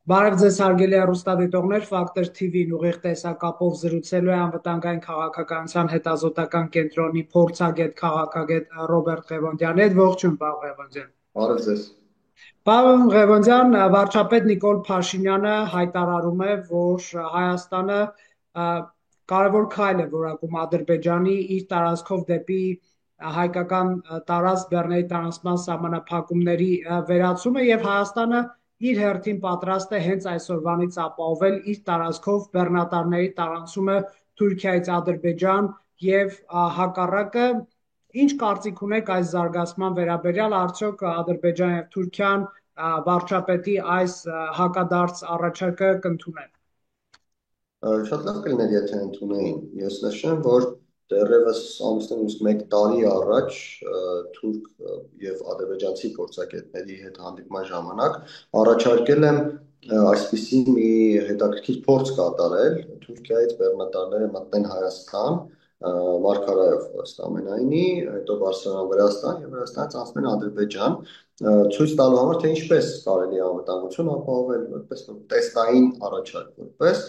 Բարև ձեզ հարգելի հեռուստադիտողներ, Ֆակտոր TV-ն ուղիղ տեսակապով զրուցելու է անվտանգային քաղաքականության հետազոտական կենտրոնի փորձագետ քաղաքագետ Ռոբերտ Ղևոնդյանի հետ։ Ողջույն, պարոն Ղևոնդյան։ Բարև ձեզ։ Պարոն Ղևոնդյան, վարչապետ Նիկոլ Փաշինյանը հայտարարում է, որ Հայաստանը ա, կարևոր քայլ է որակում Ադրբեջանի իր տարածքով դեպի հայկական տարածք Բեռնեի տարանցման սահմանափակումների վերացումը եւ Հայաստանը իր հերթին պատրաստ է հենց այսօրվանից ապահովել իր տարածքով բեռնատարների տարանցումը Թուրքիայից Ադրբեջան եւ հակառակը ինչ կարծիք ունեք այս զարգացման վերաբերյալ արդյոք Ադրբեջան եւ Թուրքիան վարչապետի այս հակադարձ առաջարկը կընդունեն։ Շատ լավ կլիներ, եթե ընդունեին։ Ես նշեմ, որ դեռևս ամուսնուց 1 տարի առաջ թուրք եւ ադրբեջանցի փորձագետների հետ հանդիպման ժամանակ առաջարկել եմ այսպիսի մի հետաքրքիր փորձ կատարել Թուրքիայից բեռնատարները մտնեն Հայաստան, Մարգարայով ըստ ամենայնի, հետո Բարսելոնա Վրաստան եւ Վրաստանից անցնեն Ադրբեջան, ցույց տալու համար, թե ինչպես կարելի է անվտանգություն ապահովել, որպես տեստային առաջարկ որպես,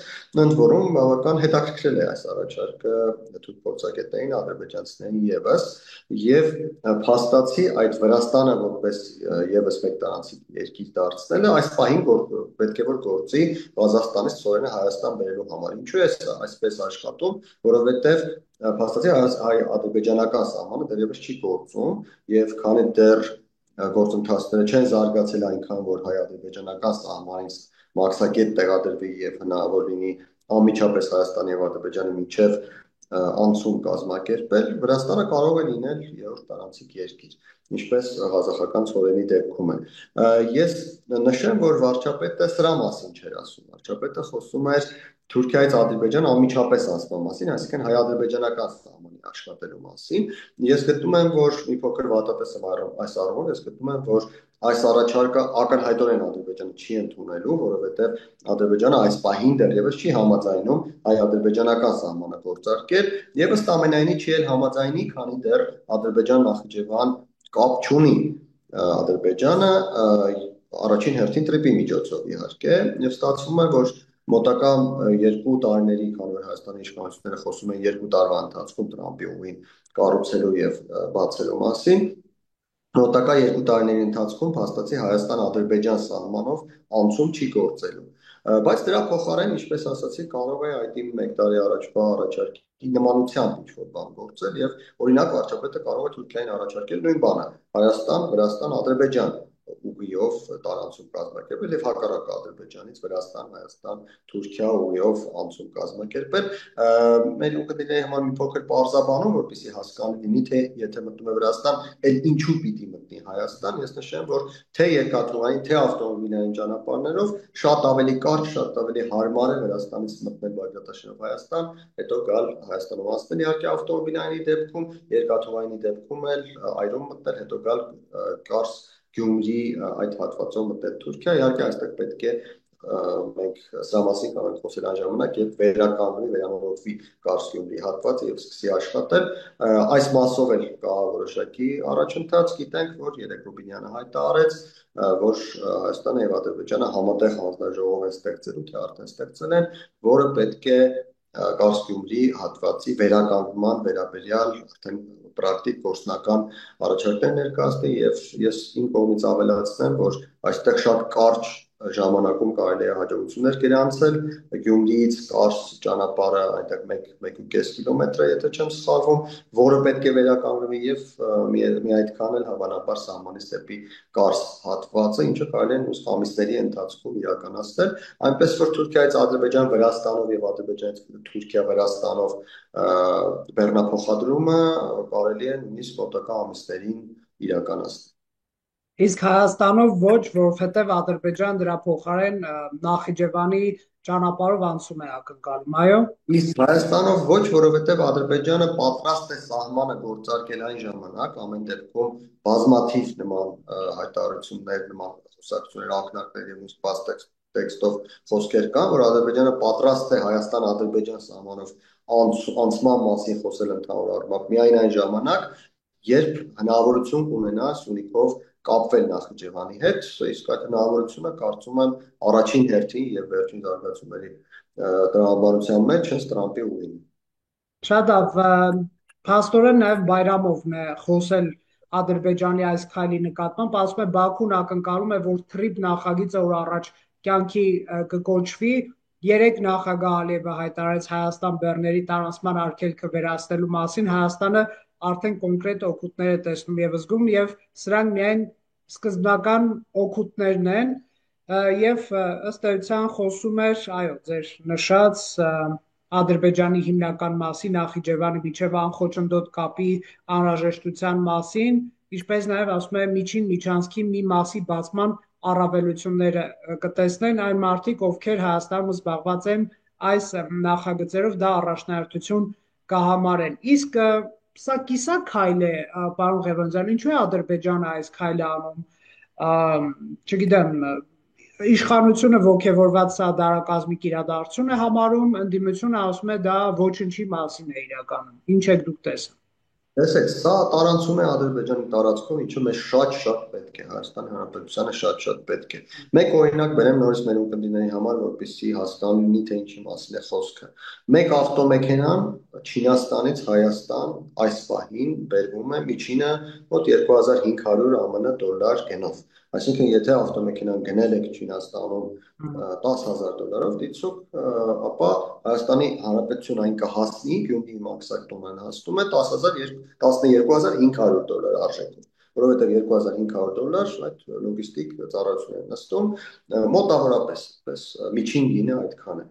ընդ որում բավական հետաքրքրել է այս առաջարկը թուրք փորձագետներին, ադրբեջանցիներին եւս, եւ փաստացի այդ Վրաստանը որպես եւս մեկ տարանցիկ երկիր դարձնելը այս պահին պետք է որ գործի Ղազախստանից ծովերը Հայաստան բերելու համար։ Ինչու է սա այսպես աշխատում, որովհետեւ փաստացի հայ-ադրբեջանական սահմանը դեռևս չի գործում եւ քանի դեռ գործընթացները չեն զարգացել այնքան, որ հայ-ադրբեջանական սահմանից մաքսակետ տեղադրվի եւ հնարավոր լինի անմիջապես Հայաստանի եւ Ադրբեջանի միջև անցում կազմակերպել, Վրաստանը կարող է լինել երրորդ տարանցիկ երկիր, ինչպես ղազախական ծովերի դեպքում է։ Ես նշեմ, որ վարչապետը սրա մասին չէր ասում։ Վարչապետը խոսում էր Թուրքիայից Ադրբեջան անմիջապես անցման մասին, այսինքն հայ-ադրբեջանական սահմանի աշխատելու մասին։ Ես գտնում եմ, որ մի փոքր վատատես եմ այս առումով, ես գտնում եմ, որ այս առաջարկը ակնհայտորեն Ադրբեջանը չի ընդունելու, որովհետև Ադրբեջանը այս պահին դեռևս չի համաձայնում հայ-ադրբեջանական սահմանը գործարկել, եւ ըստ ամենայնի չի էլ համաձայնի, քանի դեռ Ադրբեջան-Նախիջևան կապ չունի Ադրբեջանը առաջին հերթին տրիպի միջոցով իհարկե, եւ ստացվում է, որ մոտակա 2 տարիների, քանի որ Հայաստանի իշխանությունները խոսում են 2 տարվա ընթացքում Տրամպի ուղին կառուցելու եւ բացելու մասին, մոտակա 2 տարիների ընթացքում փաստացի Հայաստան-Ադրբեջան սահմանով անցում չի գործելու։ Բայց դրա փոխարեն, ինչպես ասացի, կարող է այդ 1 տարի առաջվա առաջարկի նմանությամբ ինչ-որ բան գործել եւ օրինակ վարչապետը կարող է Թուրքիային առաջարկել նույն բանը՝ Հայաստան, Վրաստան, Ադրբեջան ուղիով տարանցում կազմակերպել եւ հակառակը Ադրբեջանից Վրաստան, Հայաստան, Թուրքիա ուղիով անցում կազմակերպել։ Մեր ուղղների համար մի փոքր պարզաբանում, որպեսզի հասկանալի լինի, թե եթե մտնում է Վրաստան, էլ ինչու պիտի մտնի Հայաստան, ես նշեմ, որ թե երկաթուղային, թե ավտոմոբիլային ճանապարհներով շատ ավելի կարճ, շատ ավելի հարմար է Վրաստանից մտնել Բագրատաշարով Հայաստան, հետո գալ Հայաստանում անցնել իհարկե ավտոմոբիլայինի դեպքում, երկաթուղայինի դեպքում էլ այրում մտնել, հետո գալ Կարս Գյումրի այդ հատվածով մտնել Թուրքիա, իհարկե այստեղ պետք է մենք սրա մասին կարող ենք խոսել այն ժամանակ, երբ վերականգնվի, վերանորոգվի Կարս-Գյումրի հատվածը եւ սկսի աշխատել։ Այս մասով էլ կա որոշակի առաջընթաց, գիտենք, որ Երեք Ռուբինյանը հայտարարեց, որ Հայաստանը եւ Ադրբեջանը համատեղ հանձնաժողով են ստեղծելու, թե արդեն ստեղծել են, որը պետք է Կարս-Գյումրի հատվածի վերականգնման վերաբերյալ արդեն պրակտիկ գործնական առաջարկներ ներկայացնի եւ ես իմ կողմից ավելացնեմ, որ այստեղ շատ կարճ ժամանակում կարելի է հաջողություններ գրանցել Գյումրիից Կարս ճանապարհը այնտեղ 1.5 կիլոմետր է, եթե չեմ սխալվում, որը պետք է վերականգնվի եւ մի այդքան էլ հավանաբար սահմանից դեպի Կարս հատվածը, ինչը կարելի է նույն ամիսների ընթացքում իրականացնել, այնպես որ Թուրքիայից Ադրբեջան Վրաստանով եւ Ադրբեջանից Թուրքիա Վրաստանով բեռնափոխադրումը կարելի է նույնիսկ մոտակա ամիսներին իրականացնել։ Իսկ Հայաստանով ոչ, որովհետև Ադրբեջան դրա փոխարեն Նախիջևանի ճանապարհով անցում է ակնկալում, այո։ Իսկ Հայաստանով ոչ, որովհետև Ադրբեջանը պատրաստ է սահմանը գործարկել այն ժամանակ, ամեն դեպքում բազմաթիվ նման հայտարարություններ, նման խոսակցություններ, ակնարկներ եւ նույնիսկ տեքստով խոսքեր կան, որ Ադրբեջանը պատրաստ է Հայաստան-Ադրբեջան սահմանով անցման մասին խոսել ընդհանուր առմամբ միայն այն ժամանակ, երբ հնարավորություն կունենա Սյունիքով կապվել Նախիջևանի հետ, իսկ այդ հնարավորությունը կարծում եմ առաջին հերթին եւ վերջին զարգացումների տրամաբանության մեջ հենց Տրամպի ուղին։ Շատ լավ, փաստորեն նաև Բայրամովն է խոսել Ադրբեջանի այս քայլի նկատմամբ, ասում է Բաքուն ակնկալում է, որ թրիփ նախագիծը որ առաջ կյանքի կկոչվի, երեք նախագահ Ալիևը հայտարարեց Հայաստան բեռների տարանցման արգելքը վերացնելու մասին, Հայաստանը արդեն կոնկրետ օգուտներ է տեսնում եւ զգում եւ սրանք միայն սկզբնական օգուտներն են եւ ըստ էության խոսում էր, այո, ձեր նշած Ադրբեջանի հիմնական մասի Նախիջևանի միջև անխոչնդոտ կապի անհրաժեշտության մասին, ինչպես նաև ասում է միջին միջանցքի մի մասի բացման առավելությունները կտեսնեն այն մարդիկ, ովքեր Հայաստանում զբաղված են այս նախագծերով, դա առաջնահերթություն կհամարեն։ Իսկ սա կիսակ քայլ է, պարոն Ղևոնդյան, ինչու է Ադրբեջանը այս քայլը անում, չգիտեմ, իշխանությունը ոգևորված սա դարակազմիկ իրադարձություն է համարում, ընդդիմությունը ասում է դա ոչնչի մասին է իրականում։ Ինչ եք դուք տեսնում։ Տեսեք, սա տարանցում է Ադրբեջանի տարածքում, ինչը մեզ շատ-շատ պետք է, Հայաստանի Հանրապետությանը շատ-շատ պետք է։ Մեկ օրինակ բերեմ նորից մեր ունկնդիրների համար, որպեսզի հասկանալի թե ինչի մասին է խոսքը։ Մեկ ավտոմեքենան Չինաստանից Հայաստան այս պահին բերվում է միջինը մոտ 2500 ԱՄՆ դոլար գնով։ Այսինքն, եթե ավտոմեքենան գնել եք Չինաստանում $10,000 դիցուք, ապա Հայաստանի Հանրապետություն այն կհասնի, Գյումրիի մաքսատոմն հասնում է $12,500 արժեքով, որովհետև $2,500 այդ լոգիստիկ ծառայություններ են նստում, մոտավորապես միջին գինը այդքան է։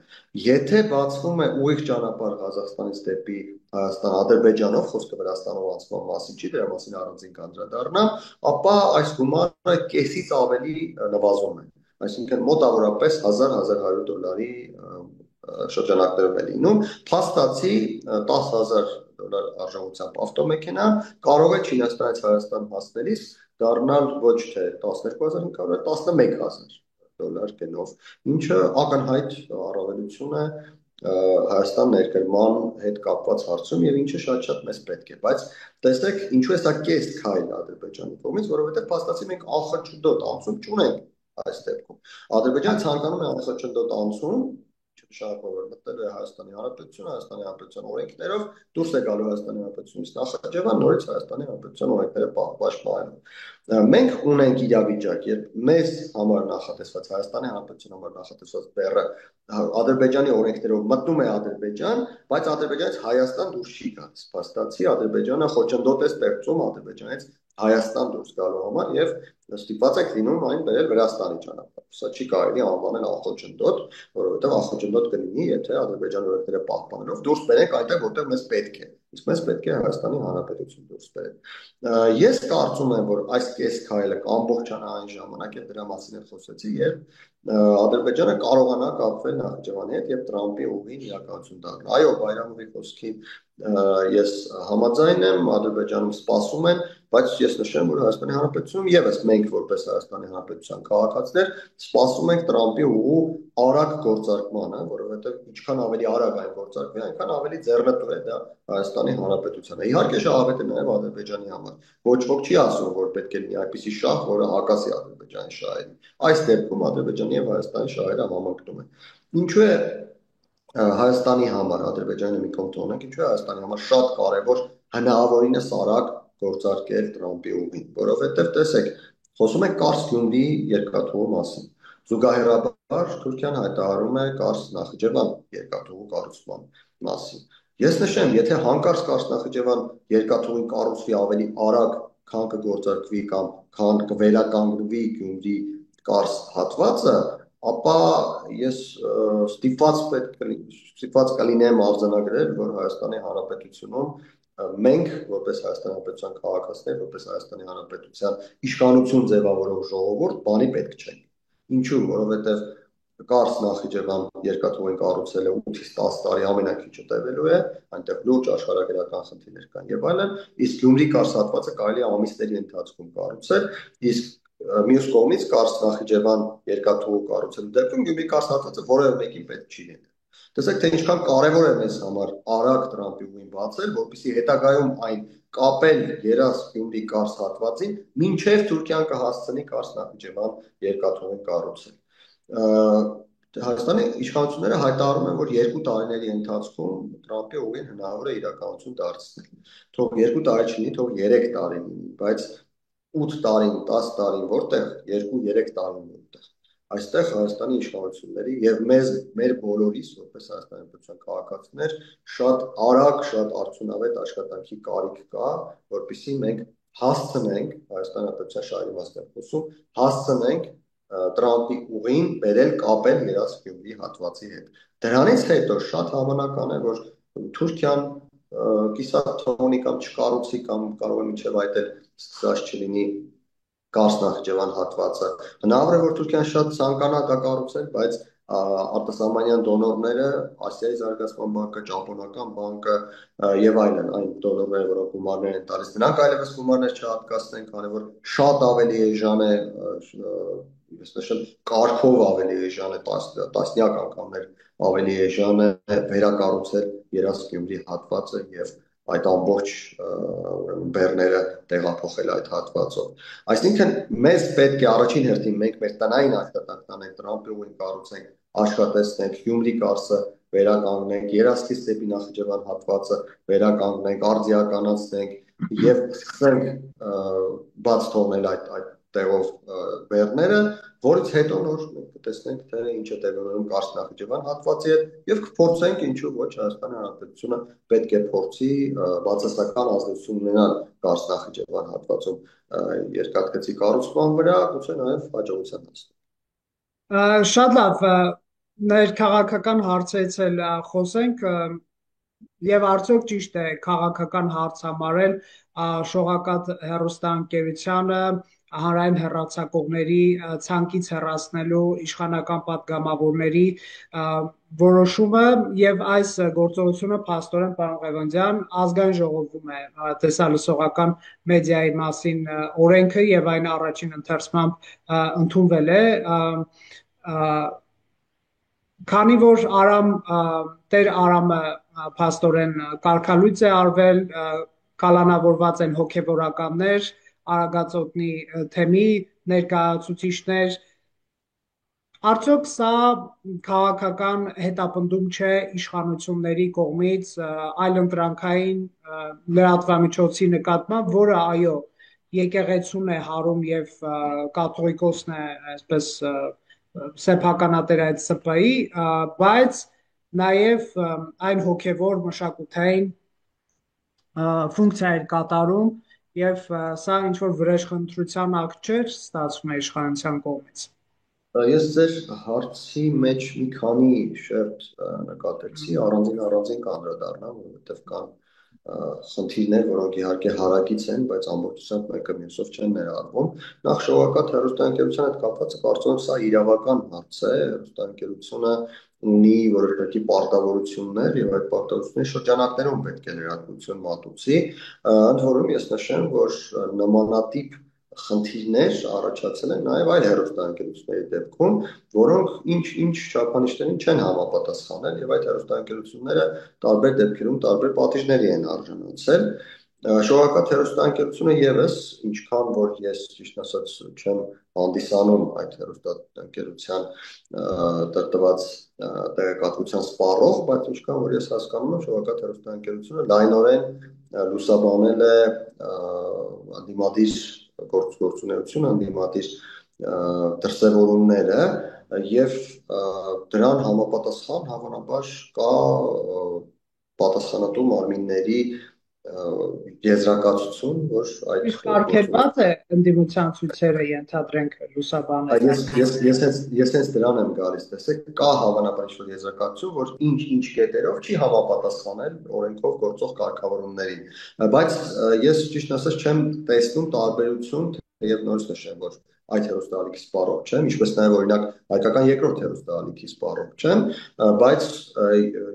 Եթե բացվում է ուղիղ ճանապարհ Ղազախստանից դեպի Հայաստան Ադրբեջանով, խոսքը Վրաստանով անցման մասին չի, դրա մասին առանձին կանդրադառնամ, ապա այս գումարը կեսից ավելի նվազում է։ Այսինքն մոտավորապես $1000-1100 շրջանակներում է լինում, փաստացի $10,000 արժողությամբ ավտոմեքենա կարող է Չինաստանից Հայաստան հասնելիս դառնալ ոչ թե $12,500, $11,000 գնով, ինչը ակնհայտ առավելություն է Հայաստան ներկրման հետ կապված հարցում եւ ինչը շատ-շատ մեզ պետք է, բայց տեսեք ինչու է սա կես քայլ Ադրբեջանի կողմից, որովհետեւ փաստացի մենք անխոչնդոտ անցում չունենք այս դեպքում։ Ադրբեջանը ցանկանում է անխոչնդոտ անցում, նշանակում որ մտել է Հայաստանի Հանրապետության օրենքներով, դուրս է գալու Հայաստանի Հանրապետությունից Նախիջևան, նորից Հայաստանի Հանրապետության օրենքները պաշտպանելու։ Մենք ունենք իրավիճակ, երբ մեզ համար նախատեսված Հայաստանի Հանրապետության համար նախատեսված բեռը Ադրբեջանի օրենքներով մտնում է Ադրբեջան, բայց Ադրբեջանից Հայաստան դուրս չի գալիս։ Փաստացի Ադրբեջանը խոչընդոտ է ստեղծում Ադրբեջանից Հայաստան դուրս գալու համար եւ ստիպված եք լինում այն բերել Վրաստանի ճանապարհ։ Սա չի կարելի անվանել անխոչընդոտ, որովհետեւ անխոչընդոտ կլինի, եթե Ադրբեջանի օրենքները պահպանելով դուրս բերենք այնտեղ, որտեղ մեզ պետք է։ Իսկ մեզ պետք է Հայաստանի Հանրապետություն դուրս բերել։ Ես կարծում եմ, որ այս կես քայլը կամբողջանա այն ժամանակ, երբ դրա մասին էլ խոսեցի, երբ Ադրբեջանը կարողանա կապվել Նախիջևանի հետ եւ Տրամպի ուղին իրականություն դառնա։ Այո, Բայրամովի խոսքին ես համաձայն եմ, Ադրբեջանում սպասում են, բայց ես նշեմ, որ Հայաստանի Հանրապետությունում եւս մենք որպես Հայաստանի Հանրապետության քաղաքացիներ սպասում ենք Տրամպի ուղու արագ գործարկմանը, որովհետեւ ինչքան ավելի արագ այն գործարկվի, այնքան ավելի ձեռնտու է դա Հայաստանի Հանրապետությանը։ Իհարկե շահավետ է նաեւ Ադրբեջանի համար։ Ոչ ոք չի ասում, որ պետք է լինի այնպիսի շահ, որը հակասի Ադրբեջանի շահերին։ Այս դեպքում Ադրբեջանի եւ Հայաստանի շահերը համընկնում են։ Ինչու է Հայաստանի համար Ադրբեջանը մի կողմ տոնենք, ինչու է Հայաստանի համար շատ կարևոր հնարավորինս արագ գործարկել Տրամպի ուղին, որովհետև տեսեք, խոսում ենք Կարս-Գյումրի երկաթուղու մասին։ Զուգահեռաբար Թուրքիան հայտարարում է Կարս-Նախիջևան երկաթուղու կառուցման մասին։ Ես նշեմ, եթե հանկարծ Կարս-Նախիջևան երկաթուղին կառուցվի ավելի արագ, քան կգործարկվի կամ քան կվերականգնվի Գյումրի Կարս հատվածը, ապա ես ստիպված կլինեմ արձանագրել, որ Հայաստանի Հանրապետությունում մենք, որպես Հայաստանի Հանրապետության քաղաքացիներ, որպես Հայաստանի Հանրապետության իշխանություն ձևավորող ժողովուրդ, բանի պետք չենք։ Ինչու՞, որովհետև Կարս Նախիջևան երկաթուղին կառուցելը 8-ից 10 տարի ամենակիչը տևելու է, այնտեղ լուրջ աշխարհագրական խնդիրներ կան եւ այլն, իսկ Գյումրի Կարս հատվածը կարելի է ամիսների ընթացքում կառուցել, իսկ մյուս կողմից Կարս Նախիջևան երկաթուղու կառուցելու դեպքում Գյումրի Կարս հատվածը որևէ մեկին պետք չի լինի։ Տեսեք, թե ինչքան կարևոր է մեզ համար արագ Տրամպի ուղին բացել, որպեսզի հետագայում այն կապել Երաս-Գյումրի Կարս հատվածին, մինչև Թուրքիան կհասցնի Կարս Նախիջևան երկաթուղի կառուցել։ Հայաստանի իշխանությունները հայտարարում են, որ 2 տարիների ընթացքում Տրամպի ուղին հնարավոր է իրականություն դարձնել։ Թող 2 տարի չլինի, թող 3 տարի լինի, բայց 8 տարին, 10 տարին որտեղ, 2-3 տարին որտեղ։ Այստեղ Հայաստանի իշխանությունների եւ մեր բոլորիս, որպես Հայաստանի պետության քաղաքացիներ, շատ արագ, շատ արդյունավետ աշխատանքի կարիք կա, որպեսզի մենք հասցնենք, Հայաստանի պետության շահերի մասին եմ խոսում, հասցնենք Տրամպի ուղին բերել կապել Երաս-Գյումրի հատվածի հետ։ Դրանից հետո շատ հավանական է, որ Թուրքիան կիսաթողնի կամ չկառուցի կամ կարող է մինչև այդ էլ սկսած չլինի Կարս Նախիջևան հատվածը։ Հնարավոր է, որ Թուրքիան շատ ցանկանա դա կառուցել, բայց արտասահմանյան դոնորները, Ասիայի զարգացման բանկը, Ճապոնական բանկը եւ այլն, այն դոնորները, որոնք գումարներ են տալիս, նրանք այլևս գումարներ չհատկացնեն, քանի որ շատ ավելի էժան է, ես նշել, կարգով ավելի էժան է, տասնյակ անգամներ ավելի էժան է վերակառուցել Երաս-Գյումրի հատվածը եւ այդ ամբողջ բեռները տեղափոխել այդ հատվածով։ Այսինքն մեզ պետք է առաջին հերթին մենք մեր տնային աշխատանքն անենք, Տրամպի ուղին կառուցենք, աշխատեցնենք, Գյումրի Կարսը վերականգնենք, Երասկից դեպի Նախիջևան հատվածը վերականգնենք, արդիականացնենք եւ սկսենք բաց թողնել այդ տեղով բեռները, որից հետո նոր մենք կտեսնենք, թե ինչ է տեղի ունենում Կարս Նախիջևան հատվածի հետ եւ կփորձենք ինչու ոչ Հայաստանի Հանրապետությունը պետք է փորձի բացասական ազդեցություն ունենալ Կարս Նախիջևան հատվածում երկաթգծի կառուցման վրա, գուցե նաեւ հաջողության հասնել։ Շատ լավ, ներքաղաքական հարցերից էլ խոսենք, եւ արդյոք ճիշտ է քաղաքական հարց համարել շողակաթ հեռուստաընկերությանը հանրային հեռարձակողների ցանկից հեռացնելու իշխանական падգամավորների որոշումը եւ այս գործողությունը փաստորեն պարոն Ղևոնդյան ազգային ժողովում է տեսալսողական մեդիայի մասին օրենքը եւ այն առաջին ընթերցմամբ ընդունվել է քանի որ Տեր Արամը փաստորեն կարգալույծ է արվել, կալանավորված են հոգևորականներ, Արագածոտնի թեմի ներկայացուցիչներ, արդյոք սա քաղաքական հետապնդում չէ իշխանությունների կողմից այլընտրանքային լրատվամիջոցի նկատմամբ, որը այո, եկեղեցուն է հարում եւ կաթողիկոսն է, այսպես սեփականատեր այդ ՍՊ-ի, բայց նաև այն հոգևոր մշակութային ֆունկցիա էր կատարում եւ սա ինչ որ վրեժխնդրության ակտ չէր ստացվում է իշխանության կողմից։ Ես ձեր հարցի մեջ մի քանի շերտ նկատեցի, առանձին կանդրադառնամ, որովհետեւ կան խնդիրներ, որոնք իհարկե հարակից են, բայց ամբողջությամբ մեկը մյուսով չեն ներառվում։ Նախ շողակաթ հեռուստաընկերության հետ կապված կարծում եմ սա իրավական հարց է, հեռուստաընկերությունը ունի որոշակի պարտավորություններ եւ այդ պարտավորությունների շրջանակներում պետք է լրատվություն մատուցի, ընդ որում ես նշեմ, որ նմանատիպ խնդիրներ առաջացել են նաև այլ հեռուստաընկերությունների դեպքում, որոնք ինչ չափանիշներին չեն համապատասխանել եւ այդ հեռուստաընկերությունները տարբեր դեպքերում տարբեր պատիժների են արժանացել։ Շողակաթ հեռուստաընկերությունը եւս, ինչքան որ ես ճիշտ ասած չեմ հանդիսանում այդ հեռուստաընկերության տրտված տեղեկատվության սպառող, բայց ինչքան որ ես հասկանում եմ, շողակաթ հեռուստաընկերությունը լայնորեն լուսաբանել է անդիմադիր գործունեությունը, անդիմադիր դրսևորումները եւ դրան համապատասխան հավանաբար կա պատասխանատու մարմինների եզրակացություն, որ այդ կարգելված է ընդդիմության ցույցերը ենթադրենք լուսաբանել։ Ես հենց դրան եմ գալիս, տեսեք, կա հավանաբար ինչ-որ եզրակացություն, որ ինչ կետերով չի համապատասխանել օրենքով գործող կարգավորումներին, բայց ես ճիշտ ասած չեմ տեսնում տարբերություն, եւ նորից նշեմ, որ այդ հեռուստաալիքի սպառող չեմ, ինչպես նաև օրինակ հայկական երկրորդ հեռուստաալիքի սպառող չեմ, բայց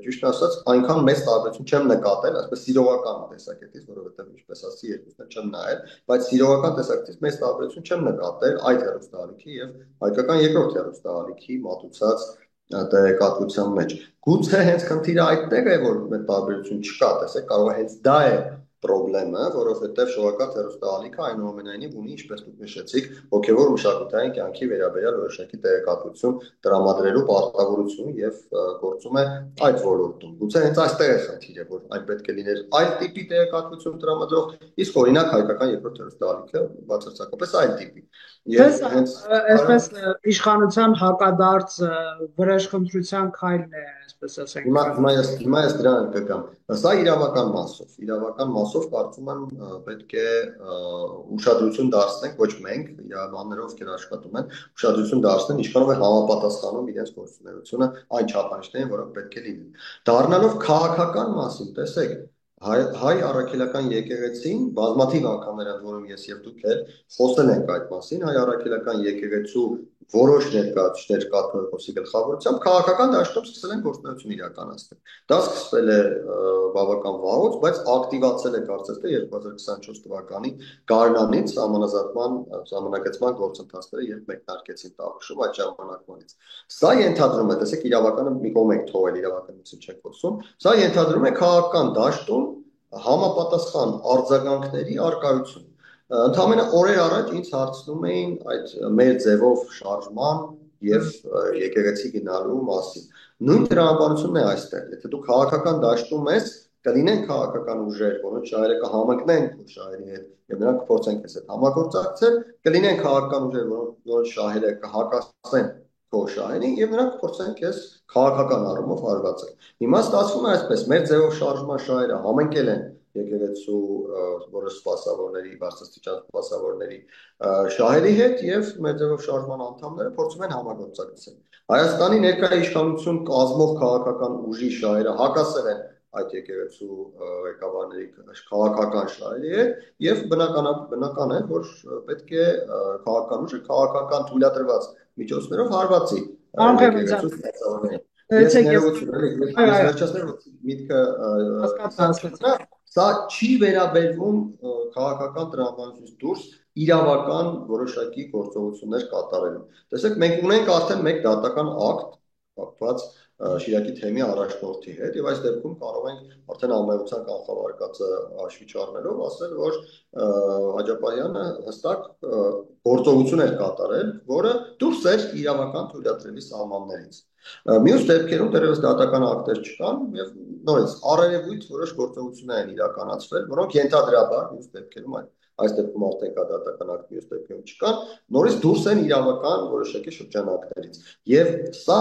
ճիշտ ասած այնքան մեծ տարբերություն չեմ նկատել, այսպես սիրողական տեսակետից, որովհետև ինչպես ասի երկուսն չեմ նայել, բայց սիրողական տեսակետից մեծ տարբերություն չեմ նկատել այդ հեռուստաալիքի եւ հայկական երկրորդ հեռուստաալիքի մատուցած տեղեկատվության մեջ։ Գուցե հենց խնդիրը այդտեղ է, որ մեծ տարբերություն չկա, տեսեք, կարող է հենց դա է պրոբլեմը, որովհետև շողակաթ հեռուստաալիքը այնուամենայնիվ ունի, ինչպես դուք նշեցիք, հոգևոր մշակութային կյանքի վերաբերյալ որոշակի տեղեկատվություն տրամադրելու պարտավորություն եւ գործում է այդ ոլորտում։ Գուցե հենց այստեղ է խնդիրը, որ այն պետք է լիներ այլ տիպի տեղեկատվություն տրամադրող, իսկ օրինակ հայկական երկրորդ հեռուստաալիքը բացարձակապես այլ տիպի։ Եվ Դες հենց այսպես իշխանության հակադարձ վրեժխնդրության քայլն է, այսպես ասենք։ հիմա ես դրան կգամ։ Սա իրավական մասով կարծում եմ պետք է ուշադրություն դարձնենք, ոչ մենք, իրավաբանները, ովքեր աշխատում են, ուշադրություն դարձնեն, ինչքանով է համապատասխանում իրենց գործունեությունը այն չափանիշներին, որոնք պետք է լինեն։ Դառնալով քաղաքական մասին, տեսեք, հայ առաքելական եկեղեցին բազմաթիվ անգամներ, ընդ որում ես եւ դուք էլ խոսել ենք այդ մասին, հայ առաքելական եկեղեցու որոշ ներկայացուցիչներ կաթողիկոսի գլխավորությամբ քաղաքական դաշտում սկսել են գործունեություն իրականացնել։ Դա սկսվել է բավական վաղուց, բայց ակտիվացել է կարծես թե 2024 թվականի գարնանից ժամանակացման գործընթացները, երբ մեկնարկեցին Տավուշում այդ ժամանակվանից։ Սա ենթադրում է, տեսեք, իրավականը մի կողմ եք թողել, իրավականություն չեք խոսում, սա ենթադրում է քաղաքական դաշտում համապատասխան արձագանքների առկայություն։ Ընդհանրապես օրեր առաջ ինձ հարցնում էին այդ մեր ձևով շարժման եւ եկեղեցի գնալու մասին։ Նույն տրամաբանությունն է այստեղ։ Եթե դու քաղաքական դաշտում ես, կլինեն քաղաքական ուժեր, որոնց շահերը կհամընկնեն քո շահերի հետ, եւ նրանք կփորձեն քեզ հետ համագործակցել, կլինեն քաղաքական ուժեր, որոնց շահերը կհակասեն քո շահերին, եւ նրանք կփորձեն քեզ քաղաքական առումով հարվածել։ Հիմա ստացվում է այսպես, մեր ձևով շարժման շահերը համընկել են եկեղեցու որոշ սպասավորների, բարձրաստիճան սպասավորների շահերի հետ եւ մեր ձևով շարժման անդամները փորձում են համագործակցել։ Հայաստանի ներկայ իշխանություն կազմող քաղաքական ուժի շահերը հակասել են այդ եկեղեցու ղեկավարների քաղաքական շահերի հետ եւ բնական է, որ պետք է քաղաքական ուժը քաղաքական թույլատրված միջոցներով հարվածի եկեղեցու սպասավորներին։ Ես ներողություն, ես վերջացնեմ միտքը Հասկացա։ սա չի վերաբերվում քաղաքական տրամաբանությունից դուրս իրավական որոշակի գործողություններ կատարելու։ Տեսեք, մենք ունենք արդեն մեկ դատական ակտ կապված Շիրակի թեմի առաջնորդի հետ եւ այս դեպքում կարող ենք արդեն ամենության կանխավարկածը հաշվի չառնելով ասել, որ Աջապահյանը հստակ գործողություն էր կատարել, որը դուրս էր իրավական թույլատրելի սահմաններից։ Մյուս դեպքերում դեռևս դատական ակտեր չկան եւ նորից առերևույթ որոշ գործողություններ են իրականացվել, որոնք ենթադրաբար մյուս դեպքերում այս դեպքում արդեն կա դատական ակտ, մյուս դեպքերում չկան, նորից դուրս են իրավական որոշակի շրջանակներից։ Եվ սա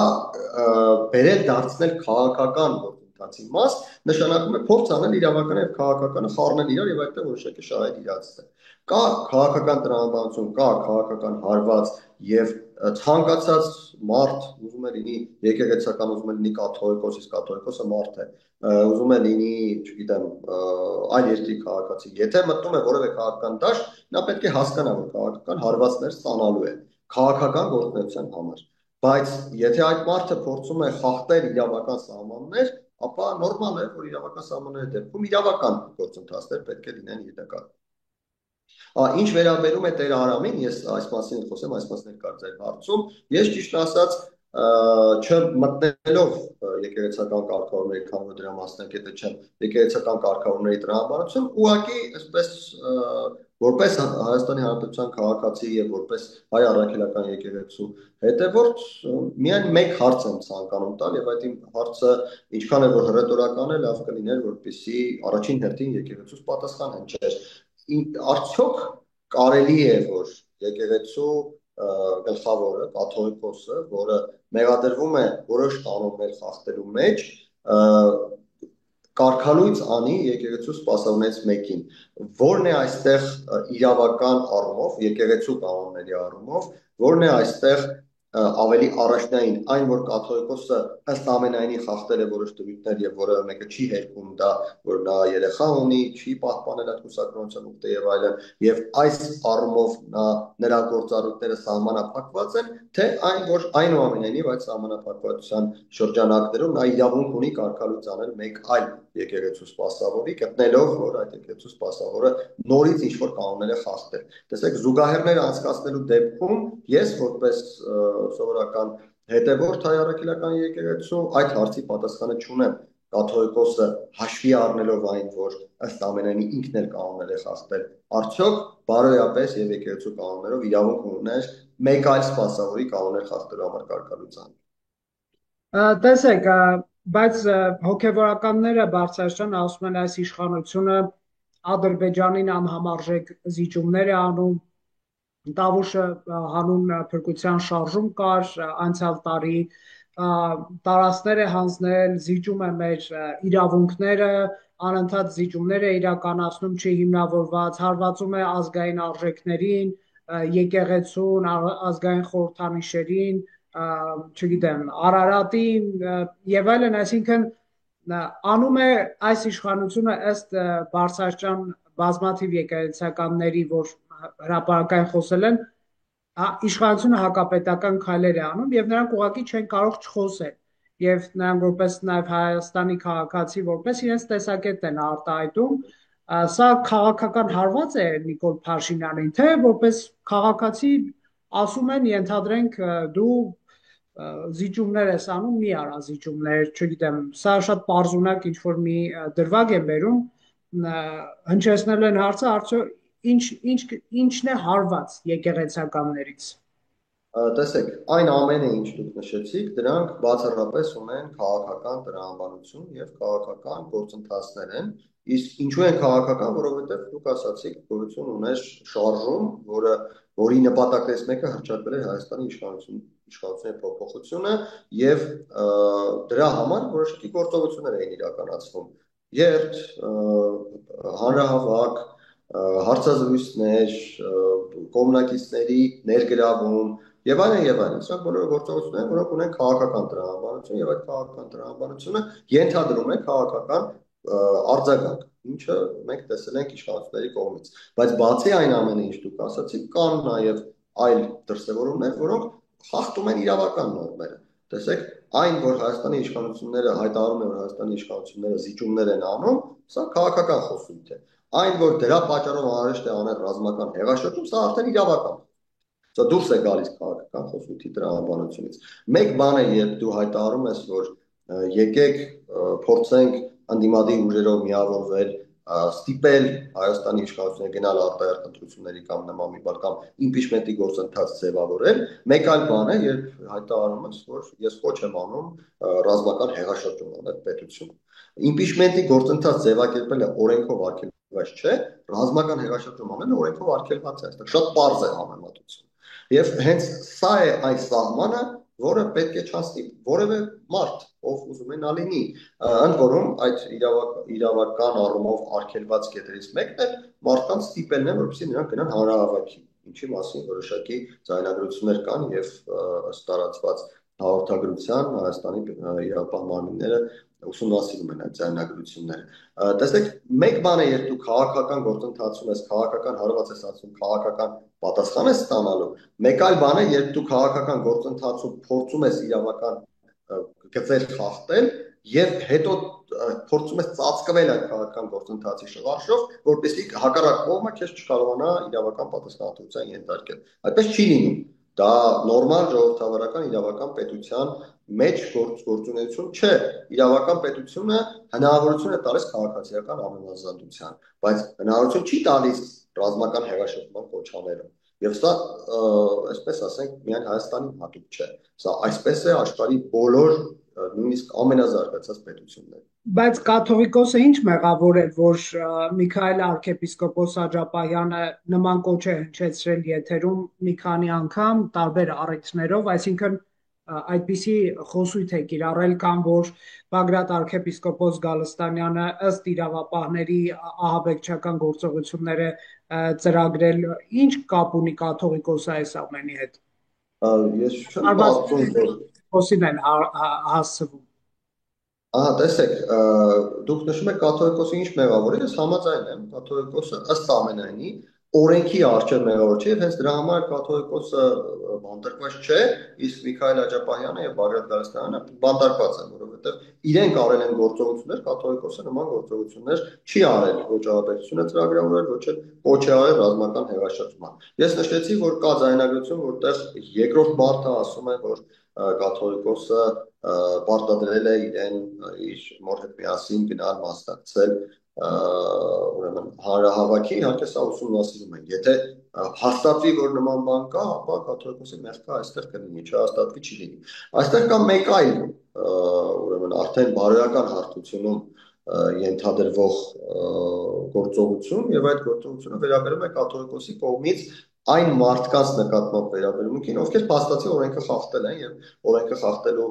բերել դարձնել քաղաքական գործընթացի մաս նշանակում է փորձ անել իրավական եւ քաղաքականը խառնել իրար եւ այդտեղ որոշակի շահեր իրացնել։ Կա քաղաքական տրամաբանություն, կա քաղաքական հարված եւ ցանկացած մարդ ուզում է լինի եկեղեցական, ուզում է լինի կաթողիկոս, իսկ կաթողիկոսը մարդ է, ուզում է լինի, չգիտեմ, այլ երկրի քաղաքացի։ Եթե մտնում է որևէ քաղաքական դաշտ, նա պետք է հասկանա, որ քաղաքական հարվածներ ստանալու է քաղաքական գործունեության համար։ Բայց եթե այդ մարդը փորձում է խախտել իրավական սահմաններ, ապա նորմալ է, որ իրավական սահմանների դեպքում իրավական գործընթացներ պետք է լինեն իր նկատմամբ։ Ինչ վերաբերում է Տեր Արամին, ես այս մասին խոսեմ, այս մասն էլ կար ձեր հարցում, ես ճիշտ ասած չմտնելով եկեղեցական կարգավորների, քանի որ դրա մասնակետը չեմ, եկեղեցական կարգավորների տրամաբանություն, ուղղակի այսպես որպես Հայաստանի Հանրապետության քաղաքացի եւ որպես հայ առաքելական եկեղեցու հետևորդ միայն մեկ հարց եմ ցանկանում տալ եւ այդ իմ հարցը ինչքան է որ հռետորական է, լավ կլիներ, որպեսզի առաջին հերթին եկեղեցուց պատասխան հնչեր։ Արդյոք կարելի է, որ եկեղեցու գլխավորը, կաթողիկոսը, որը մեղադրվում է որոշ կանոններ խախտելու մեջ, կարգալույծ անի եկեղեցու սպասավորներից մեկին, որն է այստեղ իրավական առումով, եկեղեցու կանոնների առումով, որն է այստեղ ավելի առաջնային, այն որ կաթողիկոսը ըստ ամենայնի խախտել է որոշ դրույթներ եւ որևէ մեկը չի հերքում դա, որ նա երեխա ունի, չի պահպանել այդ կուսակրոնության ուխտը եւ այլն, եւ այս առումով նրա գործառույթները սահմանափակված են, թե այն որ այնուամենայնիվ այդ սահմանափակվածության շրջանակներում նա իրավունք ունի կարգալույծ անել մեկ այլ եկեղեցու սպասավորի, գտնելով որ այդ եկեղեցու սպասավորը նորից ինչ-որ կանոններ է խախտել։ Տեսեք, զուգահեռներ անցկացնելու դեպքում ես որպես սովորական հետևորդ հայ առաքելական եկեղեցու այդ հարցի պատասխանը չունեմ, կաթողիկոսը հաշվի առնելով այն, որ ըստ ամենայնի ինքն էլ կանոններ է խախտել, արդյոք բարոյապես եւ եկեղեցու կանոններով իրավունք ուներ մեկ այլ սպասավորի կանոններ խախտելու համար կարգալուծան։ Տեսեք, բայց հոգևորականները բարձրացան ասում են այս իշխանությունը Ադրբեջանին անհամարժեք զիջումներ է անում, Տավուշը հանուն փրկության շարժում կար անցյալ տարի, տարածքներ է հանձնել, զիջում է մեր իրավունքները, անընդհատ զիջումներ է իրականացնում չհիմնավորված, հարվածում է ազգային արժեքներին, եկեղեցուն, ազգային խորհրդանիշերին, չգիտեմ, Արարատին եւ այլն, այսինքն անում է այս իշխանությունը ըստ Բարսաշճան բազմաթիվ եկեղեցականների, որ հրապարակային խոսել են, իշխանությունը հակապետական քայլեր է անում եւ նրանք ուղղակի չեն կարող չխոսել եւ նրանք որպես նաեւ Հայաստանի քաղաքացի որպես իրենց տեսակետն են արտահայտում, սա քաղաքական հարված է Նիկոլ Փաշինյանին, թե որպես քաղաքացի ասում են ենթադրենք դու զիջումներ ես անում, մի արա զիջումներ, չգիտեմ, սա շատ պարզունակ ինչ որ մի դրվագ է բերում, հնչեցնել են հարցը, արդյոք ինչն է հարված եկեղեցականներից։ Տեսեք, այն ամենը, ինչ դուք նշեցիք, դրանք բացառապես ունեն քաղաքական տրամաբանություն եւ քաղաքական գործընթացներ են։ Իսկ ինչու են քաղաքական, որովհետեւ դուք ասացիք, գոյություն ուներ շարժում, որի նպատակներից մեկը հռչակվել էր Հայաստանի իշխանությունների փոփոխությունը եւ դրա համար որոշակի գործողություններ էին իրականացվում։ Երթ, հանրահավաք, հարցազրույցներ, կողմնակիցների ներգրավում եւ այլն եւ այլն։ Սրանք բոլորը գործողություններ են, որոնք ունեն քաղաքական տրամաբանություն եւ այդ քաղաքական տրամաբանությունը ենթադրում է քաղաքական արձագանք, ինչը մենք տեսել ենք իշխանությունների կողմից։ Բայց բացի այն ամենը, ինչ դուք ասացիք, կան նաեւ այլ դրսևորումներ, որոնք խախտում են իրավական նորմերը։ Տեսեք, այն, որ Հայաստանի իշխանությունները հայտարարում են, որ Հայաստանի իշխանությունները զիջումներ են անում, սա քաղաքական խոսույթ է։ Այն, որ դրա պատճառով անհրաժեշտ է անել ռազմական հեղաշրջում, սա արդեն իրավական։ Սա դուրս է գալիս քաղաքական խոսույթի տրամաբանությունից։ Մեկ բան է, երբ դու հայտարարում ես, որ եկեք փորձենք ընդդիմադիր ուժերով միավորվել, ստիպել Հայաստանի իշխանությունները գնալ արտահերթ ընտրությունների կամ նման մի բան կամ իմպիչմենտի գործընթաց ձևավորել, մեկ այլ բան է, երբ հայտարարում ես, որ ես ոչ եմ անում ռազմական հեղաշրջում անել պետություն։ Իմպիչմենտի գործընթաց ձևակերպելը օրենքով արգելված չէ, ռազմական հեղաշրջում անելը օրենքով արգելված է, այստեղ շատ պարզ է համեմատությունը։ Եվ հենց սա է այս սահմանը, որը պետք է չանցնի որևէ մարդ, ով ուզում է նա լինի։ Ընդ որում այդ իրավական առումով արգելված կետերից մեկն է մարդկանց ստիպելն է, որպեսզի նրանք գնան հանրահավաքի, ինչի մասին որոշակի ձայնագրություններ կան եւ ըստ տարածված հաղորդագրության Հայաստանի իրավապահ մարմինները ուսումնասիրում են այդ ձայնագրությունները։ Տեսեք, մեկ բան է, երբ դու քաղաքական գործընթացում ես, քաղաքական հարված ես ասում, քաղաքական պատասխան ես ստանալու, մեկ այլ բան է, երբ դու քաղաքական գործընթացում փորձում ես իրավական գծեր խախտել եւ հետո փորձում ես ծածկվել այդ քաղաքական գործընթացի շղարշով, որպեսզի հակառակ կողմը քեզ չկարողանա իրավական պատասխանատվության ենթարկել։ Այդպես չի լինում։ Դա նորմալ ժողովրդավարական իրավական պետության մեջ գործունեություն չէ։ Իրավական պետությունը հնարավորություն է տալիս քաղաքացիական անհնազանդության, բայց հնարավորություն չի տալիս ռազմական հեղաշրջման կոչ անելը։ Եվ սա, այսպես ասենք, միայն Հայաստանի հատուկ չէ։ Սա այսպես է աշխարհի բոլոր նույնիսկ ամենազարգացած պետությունները։ Բայց կաթողիկոսը ինչ մեղավոր է, որ Միքայել arczepiskopos Աջապահյանը նման կոչ է հնչեցրել եթերում մի քանի անգամ տարբեր առիթներով, այսինքն այդպիսի խոսույթ է կիրառել կամ որ Բագրատ arczepiskopos Գալստանյանը ըստ իրավապահների ահաբեկչական գործողությունները ծրագրել, ինչ կապ ունի կաթողիկոսը այս ամենի հետ։ Ես չեմ կարծում, որ խոսին են հասցվում։ Ահա, տեսեք, դուք նշում եք կաթողիկոսը ինչ մեղավոր է, ես համաձայն եմ, կաթողիկոսը ըստ ամենայնի օրենքի առջև մեղավոր չէ, եւ հենց դրա համար կաթողիկոսը բանտարկված չէ, իսկ Միքայել Աջապահյանը եւ Բագրատ Գալստյանը բանտարկված են, որովհետեւ իրենք արել են գործողություններ, կաթողիկոսը նման գործողություններ չի արել, ոչ ահաբեկչություն է ծրագրավորել, ոչ էլ կոչ է արել ռազմական հեղաշրջման։ Ես նշեցի, որ կա ձայնագրություն, որտեղ երկրորդ մարդը ասում է, որ կաթողիկոսը պարտադրել է իրեն իր մոր հետ միասին գնալ մասնակցել ուրեմն հանրահավաքի, իհարկե սա ուսումնասիրում են։ Եթե հաստատվի, որ նման բան կա, ապա կաթողիկոսի մեղքը այստեղ կլինի, չհաստատվի չի լինի։ Այստեղ կա մեկ այլ ուրեմն արդեն բարոյական հարթությունում ենթադրվող գործողություն, եւ այդ գործողությունը վերաբերում է կաթողիկոսի կողմից այն մարդկանց նկատմամբ վերաբերմունքին, ովքեր փաստացի օրենքը խախտել են եւ օրենքը խախտելու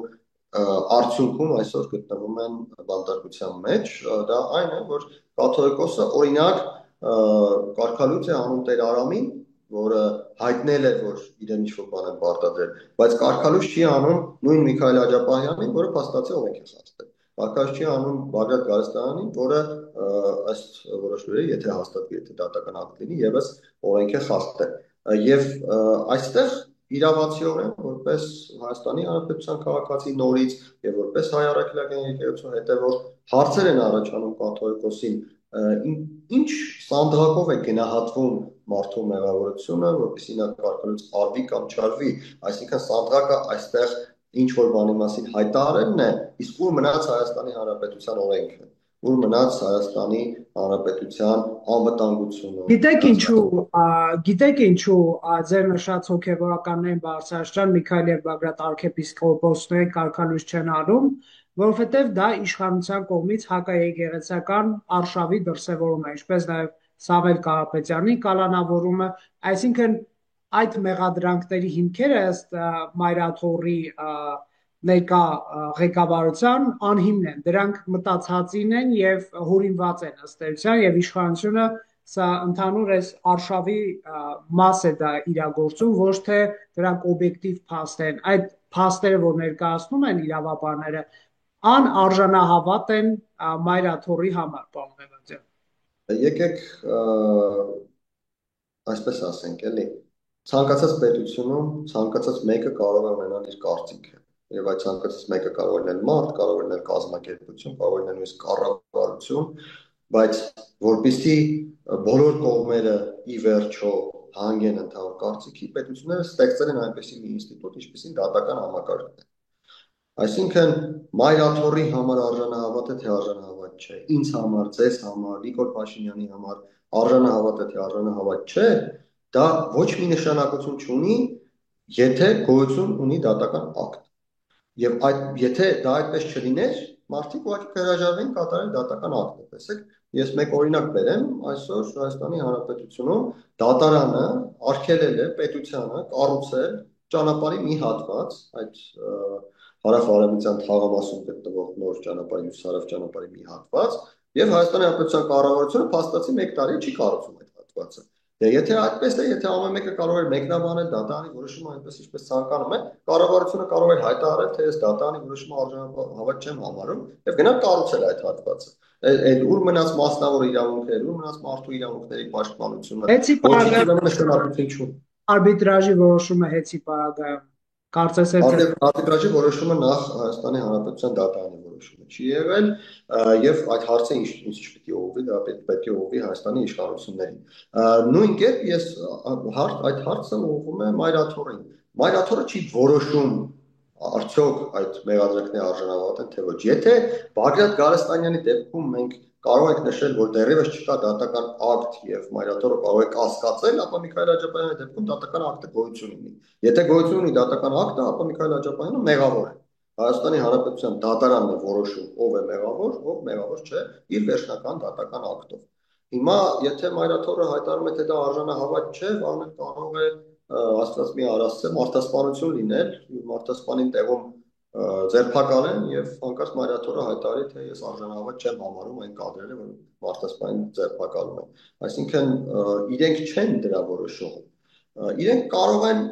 արդյունքում այսօր գտնվում են բանտարկության մեջ, դա այն է, որ կաթողիկոսը օրինակ կարգալույծ է անում Տեր Արամին, որը հայտնել է, որ իրեն ինչ-որ բան են պարտադրել, բայց կարգալույծ չի անում նույն Միքայել Աջապահյանին, որը փաստացի օրենք է խախտել։ Կարգալույծ չի անում Բագրատ Գարստանյանին, որը ըստ որոշումների, եթե հաստատվի, եթե դատական ակտ լինի, եւս օրենք է խախտել։ Եվ այստեղ իրավացիորեն որպես Հայաստանի Հանրապետության քաղաքացի նորից եւ որպես հայ առաքելական եկեղեցու հետեւող հարցեր են առաջանում կաթողիկոսին, ինչ սանդղակով է գնահատվում մարդու մեղավորությունը, որպեսզի նա կարգալույց արվի կամ չարվի, այսինքն սանդղակը այստեղ ինչ որ բանի մասին հայտարարելն է, իսկ ուր մնաց Հայաստանի Հանրապետության օրենքը, ուր մնաց Հայաստանի Հանրապետության անվտանգությունը։ Գիտեք ինչու ձեր նշած հոգևորականներին Բարձրաստիճան Միքայել եւ Բագրատ arczepiskopos-ները կարգալույց չեն անում, որովհետեւ դա իշխանության կողմից հակաեկեղեցական արշավի դրսևորում է, ինչպես նաեւ Սամվել Կարապետյանի կալանավորումը, այսինքն այդ մեղադրանքների հիմքերը ըստ Մայրաթորի ներկա ղեկավարության անհիմն են, դրանք մտածածին են եւ հորինված են ըստ էության եւ իշխանությունը սա ընդհանուր այս արշավի մաս է դա իրագործում, ոչ թե դրանք օբյեկտիվ փաստ են, այդ փաստերը, որ ներկայացնում են իրավաբանները, անարժանահավատ են Մայրաթորի համար, պարոն Ղևոնդյան։ Եկեք այսպես ասենք, էլի, ցանկացած պետությունում ցանկացած մեկը կարող է ունենալ իր կարծիքը, եւ այդ ցանկացած մեկը կարող է լինել մարդ, կարող է լինել կազմակերպություն, կարող է լինել նույնիսկ կառավարություն, բայց որպեսզի բոլոր կողմերը ի վերջո հանգեն ընդհանուր կարծիքի, պետությունները ստեղծել են այնպիսի մի ինստիտուտ, ինչպիսին դատական համակարգն է։ Այսինքն Մայրաթորի համար արժանահավատ է, թե արժանահավատ չէ, ինձ համար, ձեզ համար, Նիկոլ Փաշինյանի համար արժանահավատ է, թե արժանահավատ չէ, դա ոչ մի նշանակություն չունի, եթե գոյություն ունի դատական ակտ։ Եվ եթե դա այդպես չլիներ, մարդիկ ուղղակի կհրաժարվեին կատարել դատական ակտը։ Տեսեք, ես մեկ օրինակ բերեմ, այսօր Հայաստանի Հանրապետությունում դատարանը արգելել է պետությանը կառուցել ճանապարհի մի հատված, այդ հարավ-արևմտյան թաղամասում գտնվող նոր ճանապարհի, հյուսիսարև ճանապարհի մի հատված, եւ Հայաստանի Հանրապետության կառավարությունը փաստացի 1 տարի չի կառուցում այդ հատվածը։ Դե եթե այդպես է, եթե ամեն մեկը կարող էր մեկնաբանել դատարանի որոշումը այնպես ինչպես ցանկանում է, կառավարությունը կարող էր հայտարարել, թե ես դատարանի որոշումը արժանահավատ չեմ համարում եւ գնալ կառուցել այդ հատվածը։ Այդ ուր մնաց մասնավոր իրավունքները, ուր մնաց մարդու իրավունքների պաշտպանությունը։ Ոչինչ նշանակություն չունի։ Արբիտրաժի որոշումը հեծի պարագայում կարծես թե արբիտրաժի որոշումը նախ Հայաստանի Հանրապետության դատարանի որոշումը չի եղել եւ այդ հարցը ինչ պիտի ուղղվի, դա պետք է ուղղվի Հայաստանի իշխանություններին։ Նույն կերպ ես այդ հարցը ուղղվում է Մայրաթորին։ Մայրաթորը չի որոշում արդյոք այդ մեղադրանքների արժանավատ են թե ոչ։ Եթե Բագրատ Գարստանյանի դեպքում մենք կարող ենք նշել, որ դեռևս չկա դատական ակտ եւ Մայրաթորը կարող է կասկածել, ապա Միքայել Աջապահյանի դեպքում դատական ակտը գոյություն ունի։ Եթե գոյություն ունի դատական ակտը, ապա Միքայել Աջապահյանը մեղավոր է։ Հայաստանի Հանրապետության դատարանն է որոշում ով է մեղավոր, ով մեղավոր չէ, իր վերջնական դատական ակտով։ Հիմա եթե Մայրաթորը հայտարարում է, թե դա արժանահավատ չէ, բանը կարող է աստված մի առասցե մարդասպանություն լինել, մարդասպանին տեղում ձերբակալեն եւ հանկարծ Մայրաթորը հայտարարի, թե ես արժանահավատ չեմ համարում այն կադրերը, որ մարդասպանին ձերբակալում են։ Այսինքն իրենք չեն դրա որոշողը։ Իրենք կարող են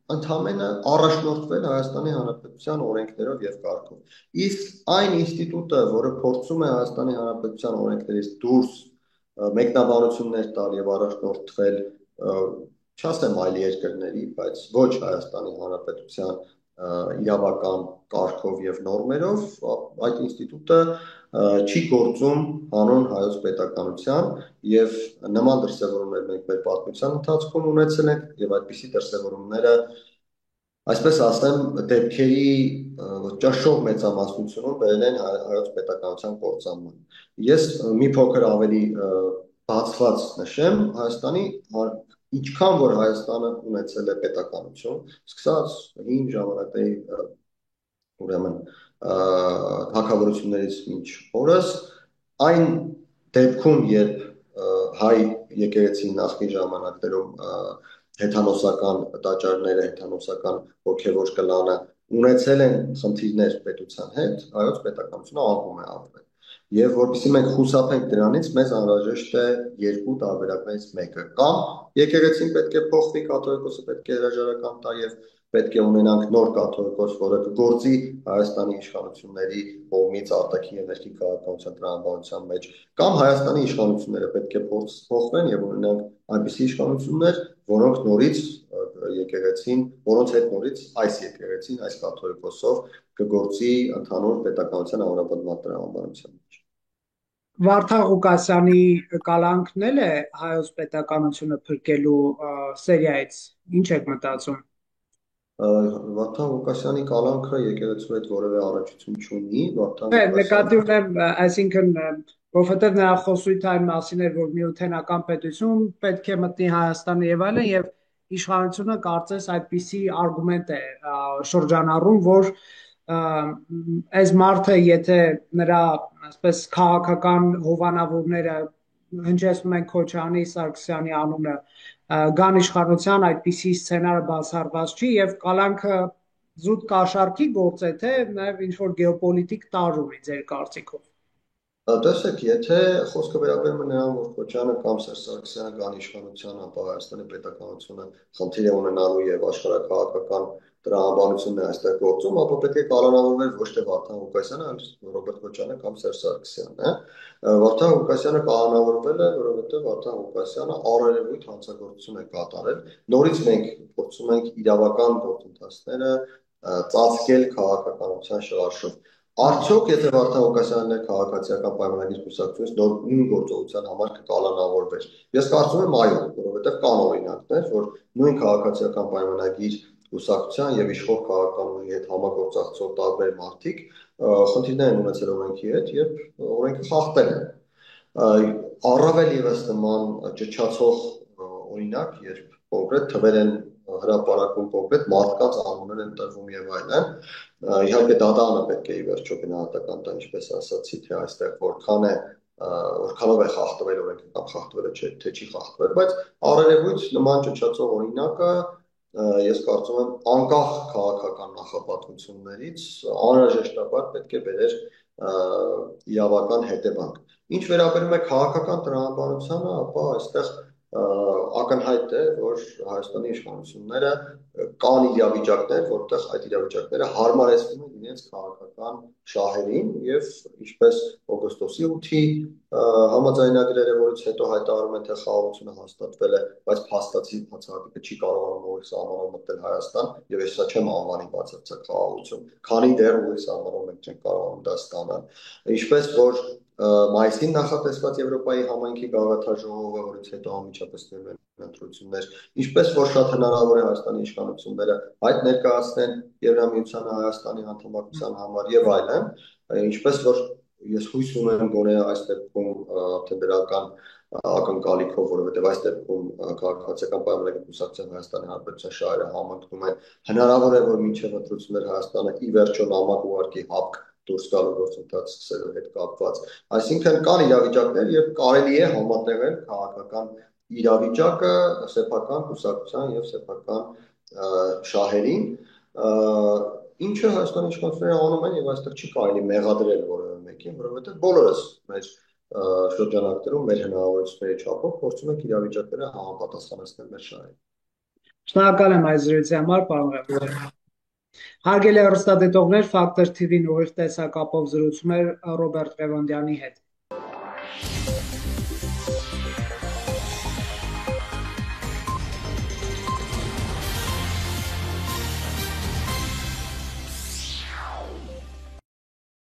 ընդհանրապես առաջնորդվել Հայաստանի Հանրապետության օրենքներով եւ կարգով։ Իսկ այն ինստիտուտը, որը փորձում է Հայաստանի Հանրապետության օրենքներից դուրս մեկնաբանություններ տալ եւ առաջնորդվել, չասեմ այլ երկրների, բայց ոչ Հայաստանի Հանրապետության իրավական կարգով եւ նորմերով, այդ ինստիտուտը չի գործում հանուն հայոց պետականության եւ նման դրսեւորումներ մենք մեր պատմության ընթացքում ունեցել ենք եւ այդպիսի դրսեւորումները այսպես ասեմ, դեպքերի ճնշող մեծամասնությունում բերել են հայոց պետականության կործանման։ Ես մի փոքր ավելի բացված նշեմ, ինչքան որ Հայաստանը ունեցել է պետականություն, սկսած հին ժամանակների ուրեմն թագավորություններից մինչ օրս, այն դեպքում, երբ հայ եկեղեցի նախկին ժամանակներում հեթանոսական տաճարները, հեթանոսական հոգևոր կլանը ունեցել են խնդիրներ պետության հետ, հայոց պետականությունը անկում է ապրել։ Եվ որպեսզի մենք խուսափենք դրանից, մեզ անհրաժեշտ է երկու տարբերակներից մեկը։ Կամ եկեղեցին պետք է փոխվի, կաթողիկոսը պետք է հրաժարական տա եւ պետք է ունենանք նոր կաթողիկոս, որը կգործի Հայաստանի իշխանությունների կողմից արտաքին եւ ներքին քաղաքականության տրամաբանության մեջ, կամ Հայաստանի իշխանությունները պետք է փոխվեն եւ ունենանք այնպիսի իշխանություններ, որոնք նորից եկեղեցին, որոնց հետ նորից այս եկեղեցին, այս կաթողիկոսով կգործի ընդհանուր պետականության ամրապնդման տրամաբանության մեջ։ Վարդան Ղուկասյանի կալանքն էլ է հայոց պետականությունը փրկելու սերիայից։ Ինչ եք մտածում։ Վարդան Ղուկասյանի կալանքը եկեղեցու հետ որևէ առնչություն չունի, Վարդան Նկատի Ղուկասյանը ունեմ, այսինքն, որովհետև նրա խոսույթը այն մասին էր, որ միութենական պետություն պետք է մտնի Հայաստանը եւ այլն, եւ իշխանությունը կարծես այդպիսի արգումենտ է շրջանառում, որ այս մարդը, եթե նրա, ասպես, քաղաքական հովանավորները հնչեցնում են Քոչարյանի, Սարգսյանի անունը, գան իշխանության, այդպիսի սցենարը բացառված չի եւ կալանքը զուտ կաշառքի գործ է, թե նաև ինչ-որ գեոպոլիտիկ տարր ունի ձեր կարծիքով։ Տեսեք, եթե խոսքը վերաբերում է նրան, որ Քոչյանը կամ Սերժ Սարգսյանը գան իշխանության, ապա Հայաստանի պետականությունը խնդիր է ունենալու եւ աշխարհակաղակական տրամաբանությունն է այստեղ գործում, ապա պետք է կալանավորվեր ոչ թե Վարդան Ղուկասյանը, այլ Ռոբերտ Քոչյանը կամ Սերժ Սարգսյանը։ Վարդան Ղուկասյանը կալանավորվել է, որովհետեւ Վարդան Ղուկասյանը առերևույթ հանցագործություն է կատարել։ Նորից մենք փորձում ենք իրավական գործընթացները ծածկել քաղաքականության շարժով։ Արդյոք եթե Վարդան Ղուկասյանն է քաղաքացիական պայմանագիր կուսակցությունից նոր նույն գործողության համար կկալանավորվեր։ Ես կարծում եմ այո, որովհետև կան օրինակներ, որ նույն քաղաքացիական պայմանագիր կուսակցության եւ իշխող քաղաքական ուժի հետ համագործակցող տարբեր մարդիկ խնդիրներ են ունեցել օրենքի հետ եւ օրենքը խախտել են։ Առավել եւս նման ճճացող օրինակ, երբ կոնկրետ թվեր են հրապարակում, կոնկրետ մարդկանց անուններ են տրվում եւ այլն, իհարկե դատարանը պետք է ի վերջո գնահատական տա, ինչպես ասացի, թե այստեղ որքանով է խախտվել օրենքը կամ խախտվել է թե չի խախտվել, բայց առերևույթ նման ճճացող օրինակը ես կարծում եմ անկախ քաղաքական նախապատվություններից անհրաժեշտաբար պետք է բերեր իրավական հետևանք։ Ինչ վերաբերում է քաղաքական տրամաբանությանը, ապա այստեղ ակնհայտ է, որ Հայաստանի իշխանությունները կան իրավիճակներ, որտեղ այդ իրավիճակները հարմարեցնում են իրենց քաղաքական շահերին եւ ինչպես օգոստոսի 8-ի համաձայնագրերը, որից հետո հայտարարում են, թե խաղաղությունը հաստատվել է, բայց փաստացի բացառիկը չի կարողանում ուղիղ սահմանով մտնել Հայաստան եւ ես սա չեմ անվանի բացարձակ խաղաղություն, քանի դեռ ուղիղ սահմանով մենք չենք կարողանում դա ստանալ։ Ինչպես որ մայիսին նախատեսված Եվրոպայի համայնքի գաղափարաժողովը, որից հետո անմիջապես տևել են ընտրություններ, ինչպես որ շատ հնարավոր է Հայաստանի իշխանությունները այդ ներկայացնեն Եվրամիությանը Հայաստանի անդամակցության համար եւ այլն, ինչպես որ ես հույս ունեմ գոնե այս դեպքում արդեն դրական ակնկալիքով, որովհետեւ այս դեպքում քաղաքացիական պայմանագիր կուսակցության Հայաստանի Հանրապետության շահերը համընկնում են, հնարավոր է որ մինչեւ ընտրություններ Հայաստանը ի վերջո նամակ ուղարկի ՀԱՊԿ դուրս գալու գործընթաց սկսելու հետ կապված։ Այսինքն կան իրավիճակներ, երբ կարելի է համատեղել քաղաքական իրավիճակը սեփական կուսակցության եւ սեփական շահերին, ինչը Հայաստանի իշխանությունները անում են եւ այստեղ չի կարելի մեղադրել որևէ մեկին, որովհետեւ բոլորս մեր շրջանակներում մեր հնարավորությունների չափով փորձում ենք իրավիճակները համապատասխանեցնել մեր շահերին։ Շնորհակալ եմ այս զրույցի համար, պարոն Ղևոնդյան։ Հարգելի հեռուստադիտողներ, Ֆակտոր TV-ն ուղիղ տեսակապով զրուցում էր Ռոբերտ Ղևոնդյանի հետ։